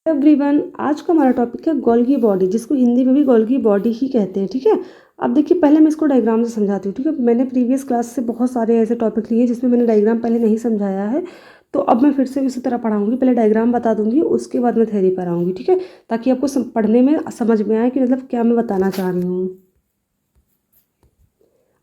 Everyone, आज का हमारा टॉपिक है गोल्गी बॉडी, जिसको हिंदी में भी गोल्गी बॉडी ही कहते हैं। ठीक है, अब देखिए पहले मैं इसको डायग्राम से समझाती हूँ। ठीक है, मैंने प्रीवियस क्लास से बहुत सारे ऐसे टॉपिक लिए जिसमें मैंने डायग्राम पहले नहीं समझाया है, तो अब मैं फिर से उसी तरह पढ़ाऊंगी। पहले डायग्राम बता दूंगी, उसके बाद मैं थ्योरी पर आऊँगी। ठीक है, ताकि आपको पढ़ने में समझ में आए कि मतलब क्या मैं बताना चाह रही हूँ।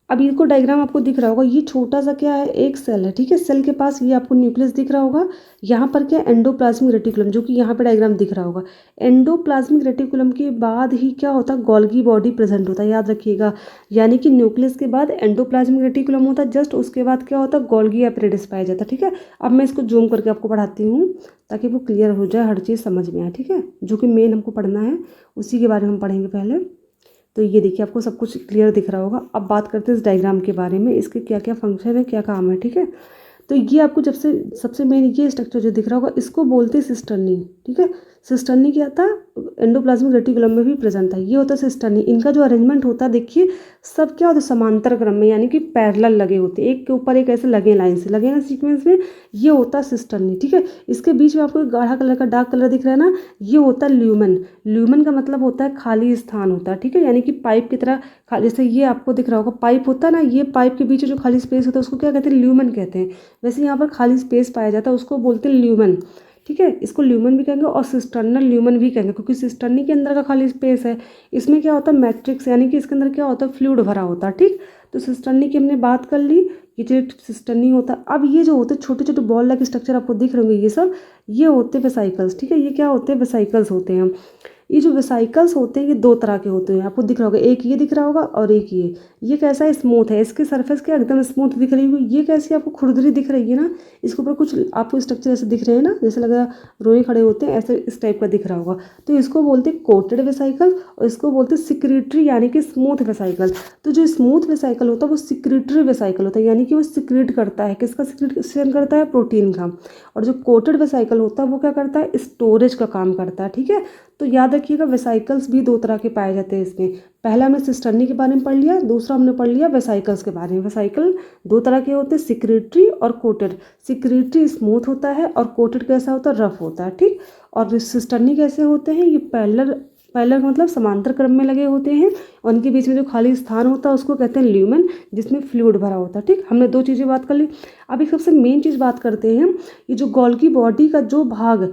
अब ये को डायग्राम आपको दिख रहा होगा, ये छोटा सा क्या है, एक सेल है। ठीक है, सेल के पास ये आपको न्यूक्लियस दिख रहा होगा। यहाँ पर क्या, एंडोप्लाज्मिक रेटिकुलम, जो कि यहाँ पे डायग्राम दिख रहा होगा। एंडोप्लाज्मिक रेटिकुलम के बाद ही क्या होता है, गोल्गी बॉडी प्रेजेंट होता है, याद रखिएगा। यानी कि न्यूक्लियस के बाद एंडोप्लाज्मिक रेटिकुलम होता है, जस्ट उसके बाद क्या होता है, गोल्गी एपरेटिस पाया जाता है। ठीक है, अब मैं इसको जूम करके आपको पढ़ाती हूँ ताकि वो क्लियर हो जाए, हर चीज़ समझ में आए। ठीक है, जो कि मेन हमको पढ़ना है उसी के बारे में हम पढ़ेंगे पहले। तो ये देखिए आपको सब कुछ क्लियर दिख रहा होगा। अब बात करते हैं इस डायग्राम के बारे में, इसके क्या क्या फंक्शन है, क्या काम है। ठीक है, तो ये आपको जब से सबसे मेन ये स्ट्रक्चर जो दिख रहा होगा, इसको बोलते हैं सिस्टर्नी। ठीक है, सिस्टर्नी क्या था, एंडोप्लाज्मिक रेटिकुलम में भी प्रेजेंट था, ये होता है सिस्टर्नी। इनका जो अरेंजमेंट होता है देखिए, सब क्या होता है, समांतर क्रम में, यानी कि पैरेलल लगे होते हैं, एक के ऊपर एक ऐसे लगे, लाइन से लगे ना सीक्वेंस में, ये होता है सिस्टर्नी। ठीक है, इसके बीच में आपको एक गाढ़ा कलर का डार्क कलर दिख रहा है ना, ये होता है ल्यूमेन। ल्यूमेन का मतलब होता है खाली स्थान होता है। ठीक है, यानी कि पाइप की तरह खाली, जैसे ये आपको दिख रहा होगा पाइप होता है ना, ये पाइप के बीच जो खाली स्पेस होता है उसको क्या कहते हैं, ल्यूमेन कहते हैं। वैसे यहाँ पर खाली स्पेस पाया जाता है, उसको बोलते हैं ल्यूमेन। ठीक है, इसको ल्यूमेन भी कहेंगे और सिस्टर्नल ल्यूमेन भी कहेंगे, क्योंकि सिस्टर्नी के अंदर का खाली स्पेस है। इसमें क्या होता है, मैट्रिक्स, यानी कि इसके अंदर क्या होता है, फ्लूइड भरा होता है। ठीक, तो सिस्टर्नी की हमने बात कर ली, ये जो सिस्टर्नी होता है। अब ये जो होते हैं छोटे छोटे बॉल लाइक स्ट्रक्चर आपको दिख रहे होंगे, ये सब ये होते हैं वेसाइकल्स। ठीक है, ये क्या होते हैं, वेसाइकल्स होते हैं। ये जो वेसाइकल्स होते हैं ये दो तरह के होते हैं, आपको दिख रहा होगा, एक ये दिख रहा होगा और एक ये कैसा है, स्मूथ है, इसके सरफेस क्या एकदम स्मूथ दिख रही है। ये कैसी आपको खुरदरी दिख रही है ना, इसके ऊपर कुछ आपको स्ट्रक्चर ऐसे दिख रहे हैं ना, जैसे लगा रोए खड़े होते हैं, ऐसे इस टाइप का दिख रहा होगा। तो इसको बोलते हैं कोटेड वेसाइकल और इसको बोलते हैं सिक्रेटरी, यानी कि स्मूथ वेसाइकल। तो जो स्मूथ वेसाइकल होता है वो सिक्रेटरी वेसाइकल होता है, यानी कि वो सिक्रेट करता है, किसका सिक्रेशन करता है, प्रोटीन का। और जो कोटेड वेसाइकल होता है वो क्या करता है, स्टोरेज का काम करता है। ठीक है, तो याद रखिएगा वेसाइकल्स भी दो तरह के पाए जाते हैं इसमें। पहला हमने सिस्टर्नी के बारे में पढ़ लिया, दूसरा हमने पढ़ लिया वेसाइकल्स के बारे में। वेसाइकल दो तरह के होते हैं, सिक्रेटरी और कोटेड। सिक्रेटरी स्मूथ होता है और कोटेड कैसा होता है, रफ होता है। ठीक, और सिस्टर्नी कैसे होते हैं, ये पैरेलल, पैरेलल मतलब समांतर क्रम में लगे होते हैं, और उनके बीच में जो खाली स्थान होता है उसको कहते हैं ल्यूमेन, जिसमें फ्लूइड भरा होता है। ठीक, हमने दो चीज़ें बात कर ली। अब एक सबसे मेन चीज़ बात करते हैं, ये जो गोल्गी बॉडी का जो भाग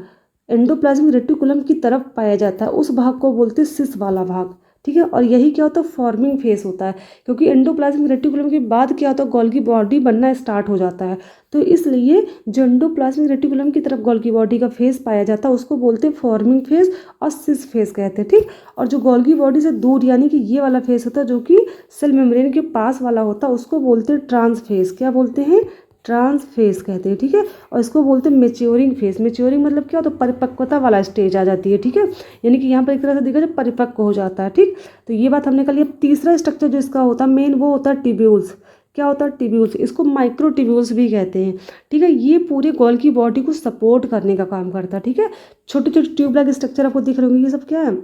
एंडोप्लाज्मिक रेटिकुलम की तरफ पाया जाता है, उस भाग को बोलते हैं सिस वाला भाग। ठीक है, और यही क्या होता है, फॉर्मिंग फेस होता है, क्योंकि एंडोप्लाज्मिक रेटिकुलम के बाद क्या होता है, गोल्गी बॉडी बनना स्टार्ट हो जाता है। तो इसलिए जो एंडोप्लाज्मिक रेटिकुलम की तरफ गोल्गी बॉडी का फेस पाया जाता है उसको बोलते हैं फॉर्मिंग फेस और सिस फेस कहते हैं। ठीक, और जो गोल्गी बॉडी से दूर, यानी कि ये वाला फेस होता है जो कि सेल मेम्ब्रेन के पास वाला होता है, उसको बोलते हैं ट्रांस फेस। क्या बोलते हैं, ट्रांस फेस कहते हैं। ठीक है, और इसको बोलते हैं मेच्योरिंग फेस। मेच्योरिंग मतलब क्या होता है, परिपक्वता वाला स्टेज आ जाती है। ठीक है, यानी कि यहाँ पर एक तरह से देखा जाए परिपक्व हो जाता है। ठीक, तो ये बात हमने कर लिया। तीसरा स्ट्रक्चर जो इसका होता है मेन, वो होता है टिब्यूल्स। क्या होता है, टिब्यूल्स, इसको माइक्रो टिब्यूल्स भी कहते हैं। ठीक है, ये पूरे गोल्गी बॉडी को सपोर्ट करने का काम करता है। ठीक है, छोटे छोटे ट्यूब लाइक स्ट्रक्चर आपको दिख रहे होंगे, ये सब क्या है,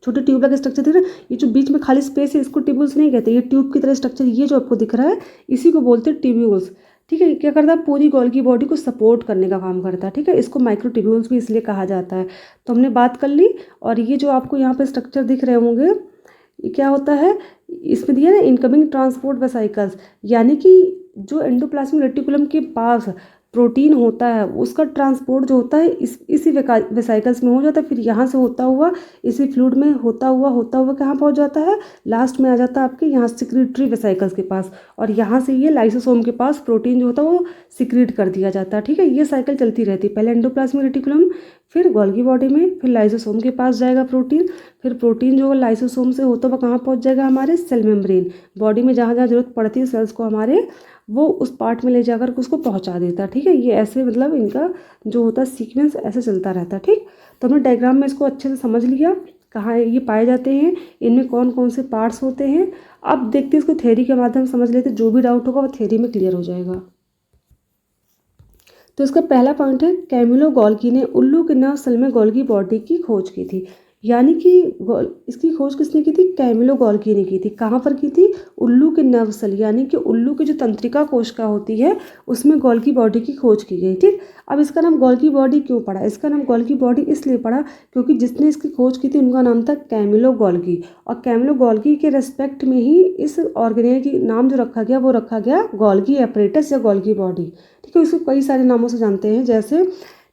छोटे ट्यूब लाइक स्ट्रक्चर दिख रहे हैं। ये जो बीच में खाली स्पेस है इसको टिब्यूल्स नहीं कहते, ये ट्यूब की तरह स्ट्रक्चर ये जो आपको दिख रहा है इसी को बोलते हैं टिब्यूल्स। ठीक है, क्या करता है, पूरी गोल्गी बॉडी को सपोर्ट करने का काम करता है। ठीक है, इसको माइक्रो टिब्यूल्स भी इसलिए कहा जाता है। तो हमने बात कर ली। और ये जो आपको यहाँ पे स्ट्रक्चर दिख रहे होंगे, ये क्या होता है, इसमें दिया ना इनकमिंग ट्रांसपोर्ट वेसाइकल्स, यानी कि जो एंडोप्लाज्मिक रेटिकुलम के पास प्रोटीन होता है उसका ट्रांसपोर्ट जो होता है इसी वेसाइकल्स में हो जाता है, फिर यहाँ से होता हुआ इसी फ्लूइड में होता हुआ कहाँ पहुँच जाता है, लास्ट में आ जाता है आपके यहाँ सिक्रेटरी वेसाइकल्स के पास, और यहाँ से ये लाइसोसोम के पास प्रोटीन जो होता है वो सिक्रीट कर दिया जाता है। ठीक है, ये साइकिल चलती रहती है, पहले एंडोप्लाज्मिक रेटिकुलम, फिर गोल्गी बॉडी में, फिर लाइसोसोम के पास जाएगा प्रोटीन, फिर प्रोटीन जो लाइसोसोम से होता हुआ कहाँ पहुँच जाएगा, हमारे सेल मेम्ब्रेन, बॉडी में जहाँ जहाँ जरूरत पड़ती है सेल्स को हमारे, वो उस पार्ट में ले जाकर उसको पहुंचा देता है। ठीक है, ये ऐसे मतलब इनका जो होता है सीक्वेंस ऐसे चलता रहता है। ठीक, तो हमने डायग्राम में इसको अच्छे से समझ लिया, कहाँ ये पाए जाते हैं, इनमें कौन कौन से पार्ट्स होते हैं। अब देखते हैं इसको थ्योरी के माध्यम से समझ लेते हैं, जो भी डाउट होगा वो थ्योरी में क्लियर हो जाएगा। तो इसका पहला पॉइंट है, कैमिलो गोल्गी ने उल्लू के नर्व सेल में गोल्गी बॉडी की खोज की थी। यानी कि इसकी खोज किसने की थी? कैमिलो गोल्गी ने की थी। कहाँ पर की थी? उल्लू के नर्व सेल यानी कि उल्लू की जो तंत्रिका कोशिका होती है उसमें गोल्गी बॉडी की खोज की गई। ठीक, अब इसका नाम गोल्गी बॉडी क्यों पड़ा? इसका नाम गोल्गी बॉडी इसलिए पड़ा क्योंकि जिसने इसकी खोज की थी उनका नाम था कैमिलो गोल्गी, और कैमिलो गोल्गी के रेस्पेक्ट में ही इस ऑर्गेनेल की नाम जो रखा गया वो रखा गया गोल्गी एपरेटस या गोल्गी बॉडी। ठीक है, इसको कई सारे नामों से जानते हैं, जैसे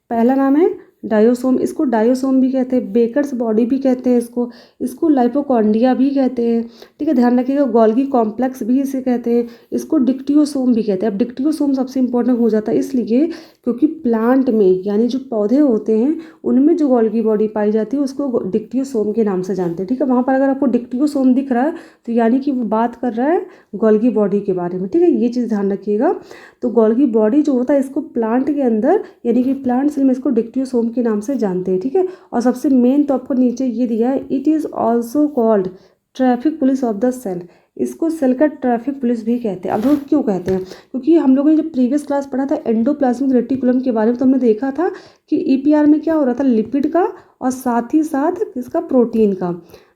पहला नाम है डायोसोम, इसको डायोसोम भी कहते हैं, बेकर्स बॉडी भी कहते हैं इसको, इसको लाइपोकॉन्डिया भी कहते हैं। ठीक है, ध्यान रखिएगा, गोल्गी कॉम्प्लेक्स भी इसे कहते हैं, इसको डिक्टियोसोम भी कहते हैं। अब डिक्टियोसोम सबसे इंपॉर्टेंट हो जाता है इसलिए क्योंकि प्लांट में यानी जो पौधे होते हैं उनमें जो गोल्गी बॉडी पाई जाती है उसको डिक्टियोसोम के नाम से जानते हैं। ठीक है, वहाँ पर अगर आपको डिक्टियोसोम दिख रहा है तो यानी कि वो बात कर रहा है गोल्गी बॉडी के बारे में। ठीक है, ये चीज़ ध्यान रखिएगा। तो गोल्गी बॉडी जो होता है इसको प्लांट के अंदर यानी कि प्लांट सेल में इसको डिक्टियोसोम के नाम से जानते हैं। ठीक है, और सबसे मेन तो आपको नीचे ये दिया है, it is also called traffic police of the cell, इसको सेल का ट्रैफिक पुलिस भी कहते हैं। अब लोग क्यों कहते हैं? क्योंकि हम लोगों ने जब प्रीवियस क्लास पढ़ा था एंडोप्लाज्मिक रेटिकुलम के बारे में तो हमने देखा था कि ईपीआर में क्या हो रहा था, लिपिड का और साथ ही साथ किसका, प्रोटीन का,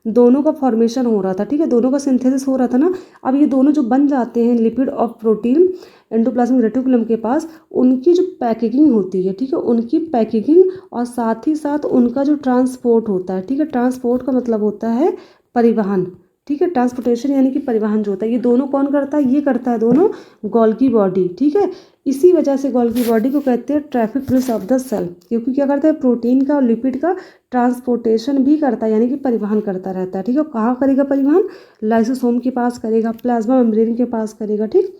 दोनों का फॉर्मेशन हो रहा था। ठीक है, दोनों का सिंथेसिस हो रहा था ना। अब ये दोनों जो बन जाते हैं लिपिड और प्रोटीन एंडोप्लाज्मिक रेटिकुलम के पास, उनकी जो पैकेजिंग होती है, ठीक है, उनकी पैकेजिंग और साथ ही साथ उनका जो ट्रांसपोर्ट होता है। ठीक है, ट्रांसपोर्ट का मतलब होता है परिवहन। ठीक है, ट्रांसपोर्टेशन यानी कि परिवहन जो होता है, ये दोनों कौन करता है? ये करता है दोनों गोल्गी बॉडी। ठीक है, इसी वजह से गोल्गी बॉडी को कहते हैं traffic police of the cell, क्योंकि क्या करता है, प्रोटीन का और लिपिड का ट्रांसपोर्टेशन भी करता है यानी कि परिवहन करता रहता है। ठीक है, कहाँ करेगा परिवहन? लाइसोसोम के पास करेगा, प्लाज्मा मेम्ब्रेन के पास करेगा। ठीक,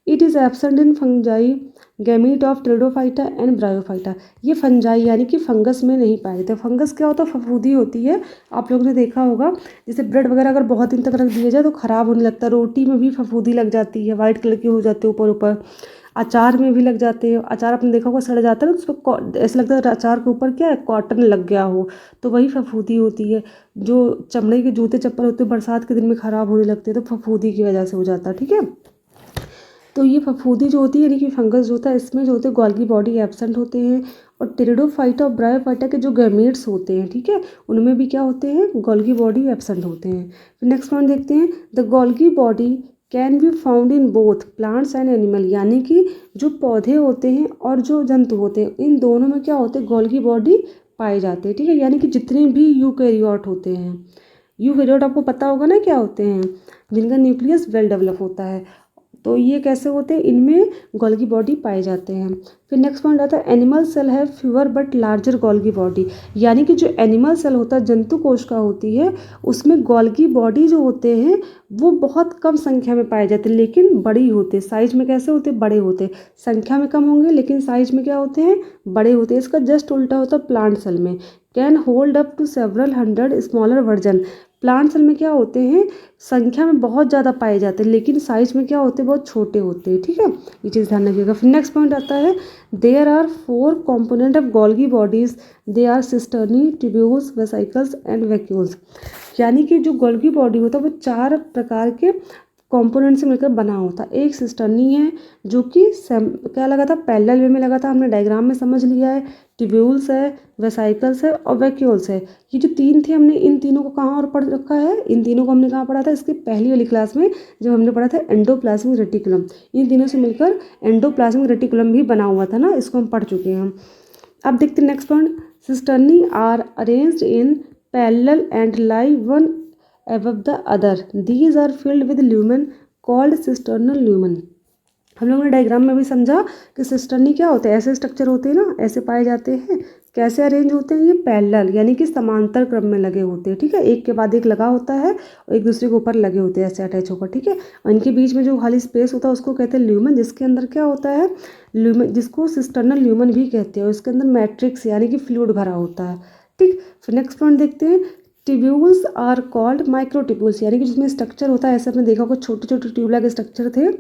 it is absent in fungi gamete of pteridophyta and bryophyta, ये फंजाई यानी कि फंगस में नहीं पाए जाते। फंगस क्या होता है? फफूंदी होती है, आप लोगों ने देखा होगा, जैसे ब्रेड वगैरह अगर बहुत दिन तक रख दिया जाए तो ख़राब होने लगता है, रोटी में भी फफूंदी लग जाती है, वाइट कलर की हो जाती है ऊपर ऊपर, अचार में भी लग जाते हैं। अचार आपने देखा होगा सड़ जाता है ना, उस पर ऐसा लगता है अचार के ऊपर क्या है, कॉटन लग गया हो, तो वही फफूंदी होती है। जो चमड़े के जूते चप्पल होते हैं बरसात के दिन में ख़राब होने लगते हैं तो फफूंदी की वजह से हो जाता है। ठीक है, तो ये फफूंदी जो होती है यानी कि फंगस जो होता है इसमें जो होते हैं गोल्गी बॉडी एब्सेंट होते हैं, और टेरिडोफाइटा और ब्रायोफाइटा के जो गैमेट्स होते हैं, ठीक है, उनमें भी क्या होते हैं, गोल्गी बॉडी एब्सेंट होते हैं। फिर नेक्स्ट पॉइंट देखते हैं, the Golgi body can be found in both plants and animal, यानी कि जो पौधे होते हैं और जो जंतु होते हैं इन दोनों में क्या होते हैं, गोल्गी बॉडी पाए जाते हैं। ठीक है, यानी कि जितने भी यूकैरियोट होते हैं, यूकैरियोट आपको पता होगा ना क्या होते हैं, जिनका न्यूक्लियस वेल डेवलप होता है, तो ये कैसे होते हैं, इनमें गोल्गी बॉडी पाए जाते हैं। फिर नेक्स्ट पॉइंट आता है, एनिमल सेल है fewer but larger Golgi body, यानी कि जो एनिमल सेल होता है जंतु कोशिका होती है उसमें गोल्गी बॉडी जो होते हैं वो बहुत कम संख्या में पाए जाते हैं लेकिन बड़ी होते हैं। साइज में कैसे होते हैं, बड़े होते हैं, संख्या में कम होंगे लेकिन साइज में क्या होते हैं, बड़े होते हैं। इसका जस्ट उल्टा होता है प्लांट सेल में, can hold up to several hundred smaller version. Plant cell में क्या होते हैं, संख्या में बहुत ज़्यादा पाए जाते हैं लेकिन साइज में क्या होते हैं, बहुत छोटे होते हैं। ठीक है, ये चीज़ ध्यान रखिएगा। फिर नेक्स्ट पॉइंट आता है, there are 4 component of Golgi bodies, they are cisternae, tubules, vesicles and vacuoles, यानी कि जो गोल्गी बॉडी होता है वो 4 प्रकार के कंपोनेंट से मिलकर बना होता है। एक सिस्टर्नी है जो कि क्या लगा था, पैरेलल वे में लगा था, हमने डायग्राम में समझ लिया है, ट्यूब्यूल्स है, वेसाइकल्स है और वैक्यूल्स है। ये जो 3 थे हमने इन तीनों को कहाँ और पढ़ रखा है, इन तीनों को हमने कहाँ पढ़ा था, इसकी पहली वाली क्लास में जब हमने पढ़ा था एंडोप्लाज्मिक रेटिकुलम, इन तीनों से मिलकर एंडोप्लाज्मिक रेटिकुलम भी बना हुआ था ना, इसको हम पढ़ चुके हैं। अब देखते हैं next point, cisternae are arranged in parallel and lie one above the other, these are filled with lumen called cisternal lumen। हम लोगों ने डायग्राम में भी समझा कि सिस्टर्नी क्या होते हैं, ऐसे स्ट्रक्चर होते हैं ना, ऐसे पाए जाते हैं। कैसे अरेंज होते हैं, ये पैरेलल यानी कि समांतर क्रम में लगे होते हैं। ठीक है, एक के बाद एक लगा होता है और एक दूसरे के ऊपर लगे होते हैं ऐसे अटैच होकर। ठीक है, और इनके बीच में जो खाली स्पेस होता है उसको कहते हैं ल्यूमन, जिसके अंदर क्या होता है, ल्यूमन, जिसको सिस्टर्नल ल्यूमन भी कहते हैं, और इसके अंदर मैट्रिक्स यानी कि फ्लूइड भरा होता है। ठीक, फिर नेक्स्ट पॉइंट देखते हैं, tubules are called microtubules, यानी कि जिसमें स्ट्रक्चर होता है ऐसे आपने देखा होगा छोटे छोटे ट्यूबला के स्ट्रक्चर थे,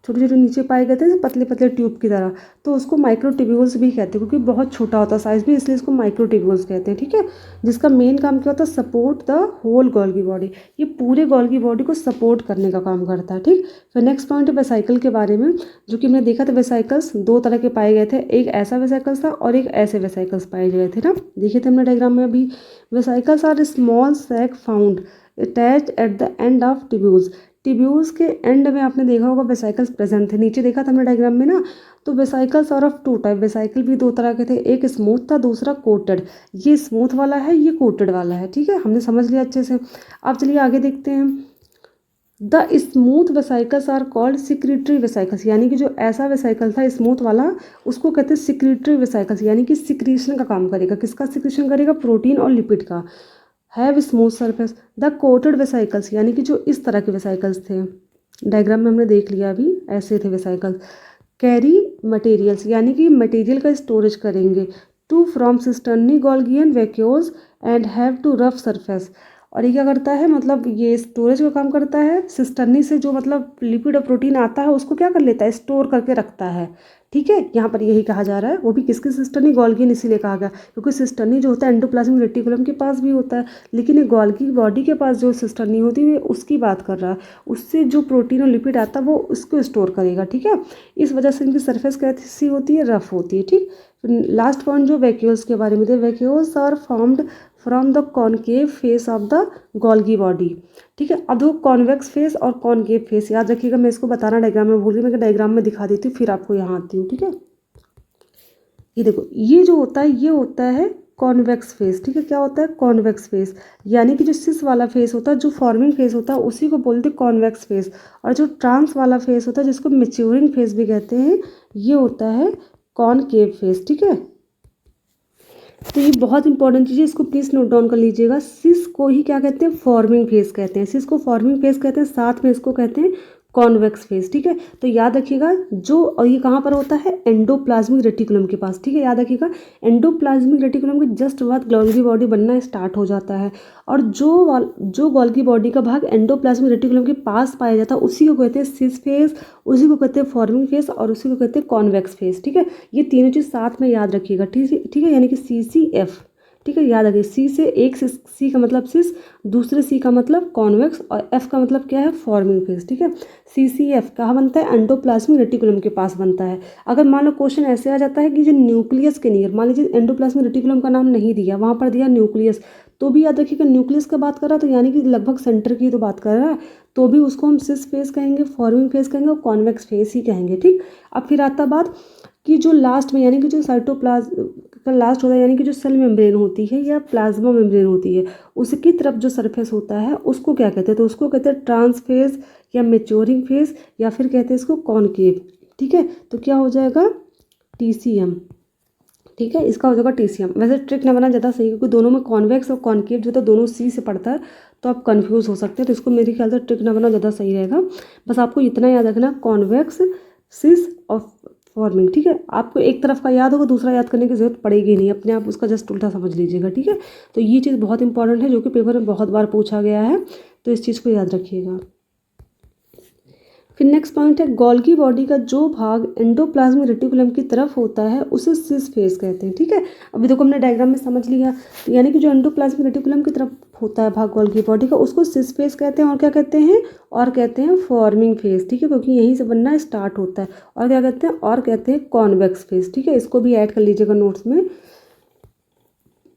छोटे छोटे नीचे पाए गए थे पतले पतले ट्यूब की तरह, तो उसको माइक्रोट्यूब्यूल्स भी कहते हैं, क्योंकि बहुत छोटा होता है साइज़ भी, इसलिए इसको माइक्रोट्यूब्यूल्स कहते हैं। ठीक है, जिसका मेन काम क्या होता है, support the whole Golgi body, ये पूरे गोल्गी बॉडी को सपोर्ट करने का काम करता है। ठीक, फिर नेक्स्ट पॉइंट है वेसाइकल के बारे में, जो कि हमने देखा था वेसाइकल्स दो तरह के पाए गए थे, एक ऐसा वेसाइकल्स था और एक ऐसे वेसाइकल्स पाए गए थे ना, देखे थे हमने डायग्राम में अभी। Vesicles are small sac found attach at the end of tubules, tubules के एंड में आपने देखा होगा वेसाइकल्स प्रेजेंट थे, नीचे देखा था हमने डायग्राम में ना। तो vesicles are of two type, vesicle भी दो तरह के थे, एक स्मूथ था दूसरा कोटेड, ये स्मूथ वाला है ये कोटेड वाला है। ठीक है, हमने समझ लिया अच्छे से। अब चलिए आगे देखते हैं। The smooth vesicles are called secretory vesicles, यानी कि जो ऐसा वेसाइकल था स्मूथ वाला उसको कहते हैं सिक्रीटरी वेसाइकल्स, यानी कि सिक्रीशन का काम करेगा। किसका सिक्रीशन करेगा, प्रोटीन और लिपिड का। Have smooth surface. The coated vesicles, यानी कि जो इस तरह के वेसाइकल्स थे, डायग्राम में हमने देख लिया अभी, ऐसे थे वेसाइकल्स। कैरी मटेरियल्स, यानी कि मटेरियल का स्टोरेज करेंगे। To from cisternae Golgi vacuoles and have to rough surface, और ये क्या करता है, मतलब ये स्टोरेज का काम करता है। सिस्टर्नी से जो मतलब लिपिड और प्रोटीन आता है उसको क्या कर लेता है, स्टोर करके रखता है। ठीक है, यहाँ पर यही कहा जा रहा है, वो भी किसकी सिस्टर्नी, गोल्गी इसीलिए कहा गया क्योंकि सिस्टर्नी जो होता है एंडोप्लाज्मिक रेटिकुलम के पास भी होता है, लेकिन ये गोल्गी बॉडी के पास जो सिस्टर्नी होती है उसकी बात कर रहा है, उससे जो प्रोटीन और लिपिड आता है वो उसको स्टोर करेगा। ठीक है, इस वजह से इनकी सरफेस कैसी होती है, रफ होती है। ठीक, लास्ट पॉइंट जो वैक्यूल्स के बारे में थे, vacuoles are formed from the concave face of the Golgi body. ठीक है, अब देखो कॉन्वेक्स फेस और कॉनकेव फेस याद रखिएगा, मैं इसको बताना डायग्राम में भूल गई, मैं डायग्राम में दिखा देती हूँ फिर आपको यहाँ आती हूँ। ठीक है, ये देखो ये जो होता है ये होता है कॉन्वेक्स फेस। ठीक है, क्या होता है, कॉन्वेक्स फेस, यानी कि जो सिस वाला फेस होता है, जो फॉर्मिंग फेस होता है उसी को बोलते हैं कॉन्वेक्स फेस, और जो ट्रांस वाला फेस होता है जिसको मैच्योरिंग फेस भी कहते हैं, ये होता है कॉनकेव फेस। ठीक है, तो ये बहुत इंपॉर्टेंट चीज़ है, इसको प्लीज़ नोट डाउन कर लीजिएगा। सिस को ही क्या कहते हैं, फॉर्मिंग फेस कहते हैं, सिस को फॉर्मिंग फेस कहते हैं, साथ में इसको कहते हैं कॉन्वेक्स फेस। ठीक है, तो याद रखिएगा जो, और ये कहाँ पर होता है, एंडोप्लाज्मिक रेटिकुलम के पास। ठीक है, याद रखिएगा एंडोप्लाज्मिक रेटिकुलम के जस्ट बाद गोल्गी बॉडी बनना स्टार्ट हो जाता है, और जो गोल्गी बॉडी का भाग एंडोप्लाज्मिक रेटिकुलम के पास पाया जाता है उसी को कहते हैं सिस फेस, उसी को कहते हैं फॉर्मिंग फेस, और उसी को कहते हैं कॉन्वेक्स फेस। ठीक है, ये तीनों चीज़ साथ में याद रखिएगा। ठीक है, यानी कि CCF। ठीक है, याद रखिए, सी से एक सी का मतलब सिस, दूसरे सी का मतलब कॉन्वेक्स, और एफ का मतलब क्या है, फॉर्मिंग फेस। ठीक है, CCF कहाँ बनता है, एंडोप्लाज्मिक रेटिकुलम के पास बनता है। अगर मान लो क्वेश्चन ऐसे आ जाता है कि जो न्यूक्लियस के नियर, मान लीजिए एंडोप्लाज्मिक रेटिकुलम का नाम नहीं दिया, वहाँ पर दिया न्यूक्लियस, तो भी याद रखिएगा न्यूक्लियस का बात कर रहा है तो यानी कि लगभग सेंटर की तो बात कर रहा है, तो भी उसको हम सिस फेस कहेंगे, फॉर्मिंग फेस कहेंगे और कॉन्वेक्स फेस ही कहेंगे। ठीक, अब फिर आता बात कि जो लास्ट में, यानी कि जो साइटोप्लाज्म का लास्ट होता है, यानी कि जो सेल मेम्ब्रेन होती है या प्लाज्मा मेम्ब्रेन होती है, उसकी तरफ जो सरफेस होता है उसको क्या कहते हैं, तो उसको कहते हैं ट्रांसफेस या मैच्योरिंग फेस, या फिर कहते हैं इसको कॉनकेव। ठीक है, तो क्या हो जाएगा, TCM। ठीक है, इसका हो जाएगा TCM। वैसे ट्रिक ना बना ज़्यादा सही, क्योंकि दोनों में कॉन्वेक्स और कॉनकेव जो तो दोनों C से पड़ता है, तो आप कंफ्यूज हो सकते हैं, तो इसको मेरे ख्याल से ट्रिक ना बना ज़्यादा सही रहेगा। बस आपको इतना याद रखना, कॉन्वेक्स, सिस और फॉर्मिंग। ठीक है, आपको एक तरफ का याद होगा, दूसरा याद करने की जरूरत पड़ेगी नहीं, अपने आप उसका जस्ट उल्टा समझ लीजिएगा। ठीक है, तो ये चीज़ बहुत इंपॉर्टेंट है जो कि पेपर में बहुत बार पूछा गया है, तो इस चीज़ को याद रखिएगा। फिर नेक्स्ट पॉइंट है, गोल्गी बॉडी का जो भाग एंडोप्लाज्मिक रेटिकुलम की तरफ होता है उसे सिस फेस कहते हैं। ठीक है, अभी देखो हमने डायग्राम में समझ लिया, तो यानी कि जो एंडोप्लाज्मिक रेटिकुलम की तरफ होता है भाग गोल्गी बॉडी का, उसको सिस फेस कहते हैं, और क्या कहते हैं, और कहते हैं फॉर्मिंग फेस। ठीक है, क्योंकि यहीं से बनना स्टार्ट होता है, और क्या कहते हैं, और कहते हैं कॉन्वेक्स फेस। ठीक है, इसको भी ऐड कर लीजिएगा नोट्स में।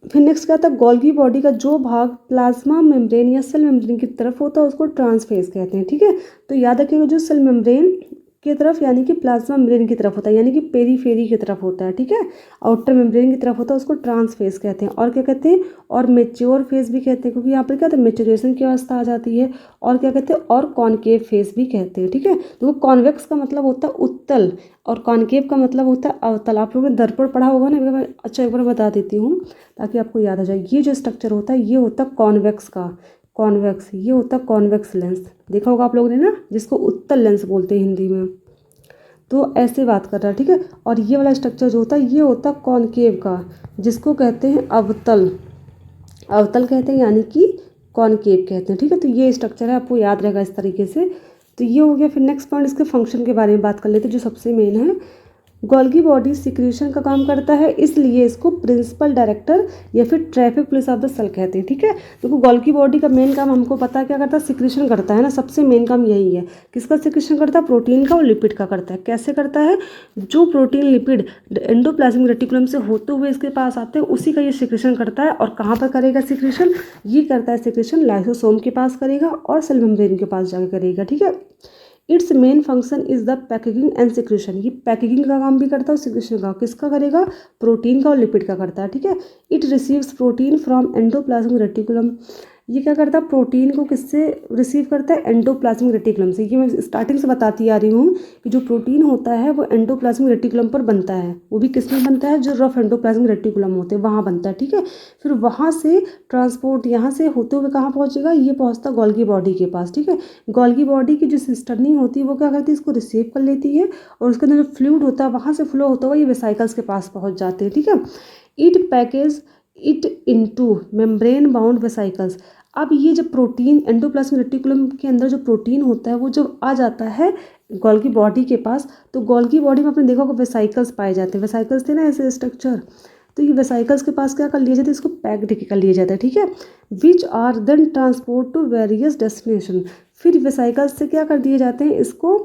फिर नेक्स्ट क्या था, गोल्गी बॉडी का जो भाग प्लाज्मा मेम्ब्रेन या सेल मेम्ब्रेन की तरफ होता है उसको ट्रांसफेस कहते हैं। ठीक है, तो याद रखिएगा जो सेल मेम्ब्रेन की तरफ यानी कि प्लाज्मा मेम्ब्रेन की तरफ होता है, यानी कि पेरीफेरी की तरफ होता है। ठीक है, आउटर मेम्ब्रेन की तरफ होता है उसको ट्रांसफेस कहते हैं, और क्या कहते हैं, और मेच्योर फेस भी कहते हैं, क्योंकि यहाँ पर क्या होता है, मेच्योरेशन की अवस्था आ जाती है, और क्या कहते हैं, और कॉनकेव फेस भी कहते हैं। ठीक है, तो कॉन्वेक्स का मतलब होता है उत्तल, और कॉनकेव का मतलब होता है अवतल। आप लोगों ने दर्पण पढ़ा होगा ना, अच्छा एक बार बता देती हूँ ताकि आपको याद आ जाए। ये जो स्ट्रक्चर होता है ये होता है कॉन्वेक्स का, कॉन्वेक्स, ये होता है कॉन्वेक्स लेंस, देखा होगा आप लोगों ने ना, जिसको उत्तल लेंस बोलते हैं हिंदी में, तो ऐसे बात कर रहा है। ठीक है, और ये वाला स्ट्रक्चर जो होता है ये होता है कॉनकेव का, जिसको कहते हैं अवतल, अवतल कहते हैं, यानी कि कॉनकेव कहते हैं। ठीक है, तो ये स्ट्रक्चर है, आपको याद रहेगा इस तरीके से। तो ये हो गया। फिर नेक्स्ट पॉइंट इसके फंक्शन के बारे में बात कर लेते हैं, जो सबसे मेन है। गोल्गी बॉडी सिक्रीशन का काम करता है, इसलिए इसको प्रिंसिपल डायरेक्टर या फिर traffic police of the cell कहते हैं, ठीक है। देखो गोल्गी बॉडी का मेन काम हमको पता है क्या करता है, सिक्रीशन करता है ना, सबसे मेन काम यही है। किसका सिक्रीशन करता है, प्रोटीन का और लिपिड का करता है। कैसे करता है, जो प्रोटीन लिपिड एंडोप्लाज्मिक रेटिकुलम से होते हुए इसके पास आते हैं उसी का ये सिक्रीशन करता है। और कहाँ पर करेगा सिक्रीशन, ये करता है सिक्रीशन लाइसोसोम के पास करेगा और सेल मेम्ब्रेन के पास जाकर करेगा, ठीक है। It's main function is the packaging and secretion, ये पैकेजिंग का काम भी करता है और सिक्रेशन का। किसका करेगा, प्रोटीन का और लिपिड का करता है, ठीक है। It receives protein from endoplasmic reticulum, ये क्या करता है, प्रोटीन को किससे रिसीव करता है, एंडोप्लाज्मिक रेटिकुलम से। ये मैं स्टार्टिंग से बताती आ रही हूँ कि जो प्रोटीन होता है वो एंडोप्लाज्मिक रेटिकुलम पर बनता है, वो भी किसमें बनता है, जो रफ एंडोप्लाज्मिक रेटिकुलम होते हैं वहाँ बनता है, ठीक है। फिर वहाँ से ट्रांसपोर्ट यहाँ से होते हुए कहाँ पहुँचेगा, ये पहुँचता गोल्गी बॉडी के पास, ठीक है। गोल्गी बॉडी की जो सिस्टर्नी होती है वो क्या करती है, इसको रिसीव कर लेती है और उसके अंदर जो फ्लूइड होता है वहाँ से फ्लो होता हुआ ये वेसिकल्स के पास पहुँच जाते हैं, ठीक है। It package it into membrane bound vesicles. अब ये जब प्रोटीन एंडोप्लाज्मिक रेटिकुलम के अंदर जो प्रोटीन होता है वो जब आ जाता है गोल्गी बॉडी के पास, तो गोल्गी बॉडी में आपने देखा होगा वेसिकल्स पाए जाते हैं, वेसिकल्स थे ना ऐसे स्ट्रक्चर, तो ये वेसिकल्स के पास क्या कर लिए जाते हैं, इसको पैक्ड कर लिया जाता है, ठीक है। Which are then transport to various destination, फिर वेसिकल्स से क्या कर दिए जाते हैं, इसको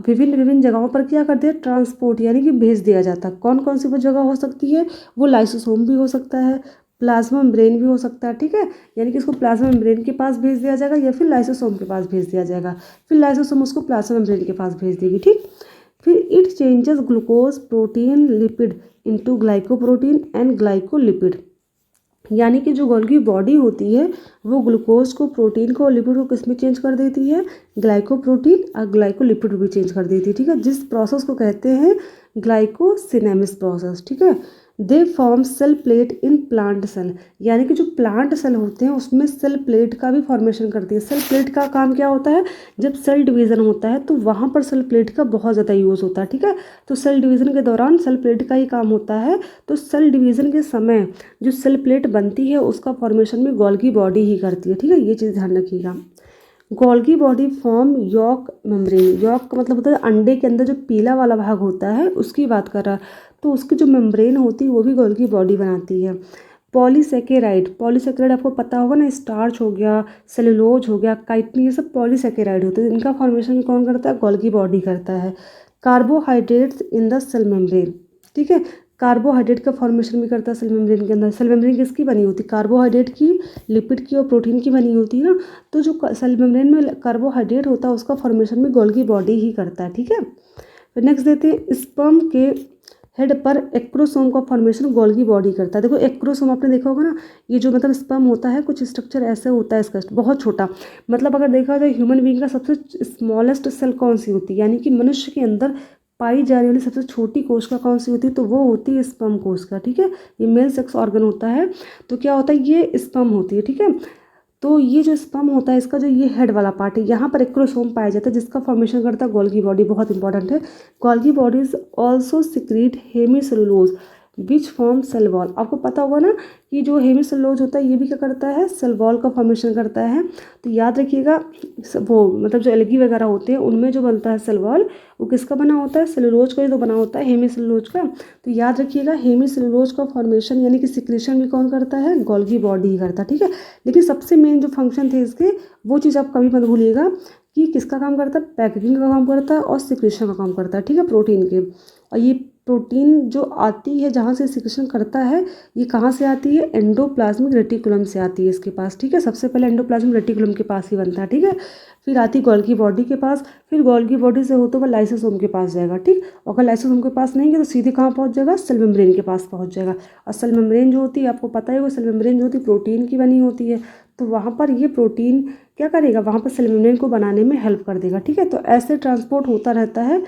विभिन्न विभिन्न जगहों पर क्या कर दिया, ट्रांसपोर्ट यानी कि भेज दिया जाता है। कौन कौन सी वो जगह हो सकती है, वो लाइसोसोम भी हो सकता है, प्लाज्मा मेम्ब्रेन भी हो सकता है, ठीक है। यानी कि इसको प्लाज्मा मेम्ब्रेन के पास भेज दिया जाएगा या फिर लाइसोसोम के पास भेज दिया जाएगा, फिर लाइसोसोम उसको प्लाज्मा मेम्ब्रेन के पास भेज देगी, ठीक। फिर it changes glucose protein lipid into glycoprotein and glycolipid, यानी कि जो गोल्गी बॉडी होती है वो ग्लूकोज को प्रोटीन को और लिपिड को किस में चेंज कर देती है, ग्लाइकोप्रोटीन और ग्लाइकोलिपिड भी चेंज कर देती है, ठीक है। जिस प्रोसेस को कहते हैं ग्लाइकोसिनेमिस प्रोसेस, ठीक है। They form cell plate in plant cell, यानी कि जो प्लांट सेल होते हैं उसमें सेल प्लेट का भी फॉर्मेशन करती है। सेल प्लेट का काम क्या होता है, जब सेल डिवीज़न होता है तो वहाँ पर सेल प्लेट का बहुत ज़्यादा यूज़ होता है, ठीक है। तो सेल डिवीज़न के दौरान सेल प्लेट का ही काम होता है, तो सेल डिवीज़न के समय जो सेल प्लेट बनती है उसका फॉर्मेशन भी गोल्गी बॉडी ही करती है, ठीक है। ये चीज़ ध्यान रखिएगा। Golgi body form yolk membrane, yolk का मतलब होता है अंडे के अंदर जो पीला वाला भाग होता है उसकी बात कर रहा है, तो उसकी जो मेम्ब्रेन होती है वो भी गोल्गी बॉडी बनाती है। पॉलीसेकेराइड, पॉलीसेकेराइड आपको पता होगा ना, स्टार्च हो गया, सेलुलोज हो गया, काइटिन, ये सब पॉलीसेकेराइड होते हैं, इनका फॉर्मेशन कौन करता है, गोल्गी बॉडी करता है। Carbohydrates in the cell membrane, ठीक है, कार्बोहाइड्रेट का फॉर्मेशन भी करता है सेल मेम्ब्रेन के अंदर। सेल मेम्ब्रेन किसकी बनी होती है, कार्बोहाइड्रेट की, लिपिड की और प्रोटीन की बनी होती है ना, तो जो सेल मेम्ब्रेन में कार्बोहाइड्रेट होता है उसका फॉर्मेशन भी गोल्गी बॉडी ही करता है, ठीक है। फिर नेक्स्ट देते हैं, स्पर्म के हेड पर एक्रोसोम का फॉर्मेशन गोल्गी बॉडी करता है। देखो एक्रोसोम आपने देखा होगा ना, ये जो मतलब स्पर्म होता है कुछ स्ट्रक्चर ऐसे होता है इसका, बहुत छोटा, मतलब अगर देखा जाए ह्यूमन बीइंग का सबसे स्मॉलेस्ट सेल कौन सी होती है, यानी कि मनुष्य के अंदर पाई जाने वाली सबसे छोटी कोशिका कौन सी होती है, तो वो होती है स्पर्म कोशिका, ठीक है। ये मेल सेक्स ऑर्गन होता है, तो क्या होता है, ये स्पर्म होती है, ठीक है। तो ये जो स्पर्म होता है इसका जो ये हेड वाला पार्ट है, यहाँ पर एक्रोसोम पाया जाता है जिसका फॉर्मेशन करता है गोल्गी बॉडी, बहुत इंपॉर्टेंट है। Golgi bodies also secrete hemicellulose which form cell wall, आपको पता होगा ना कि जो हेमीसेलुलोज होता है ये भी क्या करता है, सेल वॉल का फॉर्मेशन करता है। तो याद रखिएगा, वो मतलब जो एल्गी वगैरह होते हैं उनमें जो बनता है सेल वॉल वो किसका बना होता है, सेलुलोज का ही तो बना होता है, हेमीसेलुलोज का। तो याद रखिएगा हेमीसेलुलोज का फॉर्मेशन यानी कि सिक्रेशन भी कौन करता है, गोल्गी बॉडी ही करता है, ठीक है। लेकिन सबसे मेन जो फंक्शन थे इसके वो चीज़ आप कभी मत भूलिएगा कि किसका काम करता है, पैकेजिंग का काम करता है और सिक्रेशन का काम करता है, ठीक है, प्रोटीन के। और ये प्रोटीन जो आती है जहाँ से सिक्रेशन करता है ये कहाँ से आती है, एंडोप्लाज्मिक रेटिकुलम से आती है इसके पास, ठीक है। सबसे पहले एंडोप्लाज्मिक रेटिकुलम के पास ही बनता है, ठीक है। फिर आती है गोल्गी बॉडी के पास, फिर गोल्गी बॉडी से होते हुए लाइसोसोम के पास जाएगा, ठीक। अगर लाइसोसोम के पास नहीं गया तो सीधे कहाँ पहुँच जाएगा, सेल मेम्ब्रेन के पास पहुँच जाएगा। और सेल मेम्ब्रेन जो होती है आपको पता है, वो सेल मेम्ब्रेन जो होती है प्रोटीन की बनी होती है, तो वहाँ पर ये प्रोटीन क्या करेगा, वहाँ पर सेल मेम्ब्रेन को बनाने में हेल्प कर देगा, ठीक है। तो ऐसे ट्रांसपोर्ट होता रहता है,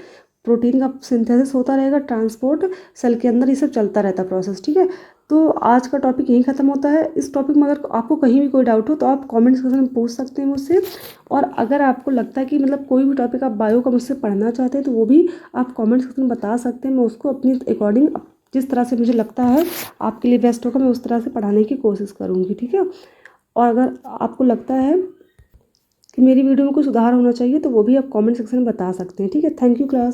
प्रोटीन का सिंथेसिस होता रहेगा, ट्रांसपोर्ट सेल के अंदर, ये सब चलता रहता है प्रोसेस, ठीक है। तो आज का टॉपिक यहीं ख़त्म होता है। इस टॉपिक में अगर आपको कहीं भी कोई डाउट हो तो आप कमेंट सेक्शन में पूछ सकते हैं मुझसे, और अगर आपको लगता है कि मतलब कोई भी टॉपिक आप बायो का मुझसे पढ़ना चाहते हैं तो वो भी आप कमेंट सेक्शन में बता सकते हैं। मैं उसको अपनी अकॉर्डिंग जिस तरह से मुझे लगता है आपके लिए बेस्ट होगा मैं उस तरह से पढ़ाने की कोशिश करूँगी, ठीक है। और अगर आपको लगता है कि मेरी वीडियो में कुछ सुधार होना चाहिए तो वो भी आप कमेंट सेक्शन में बता सकते हैं। ठीक है, थैंक यू क्लास।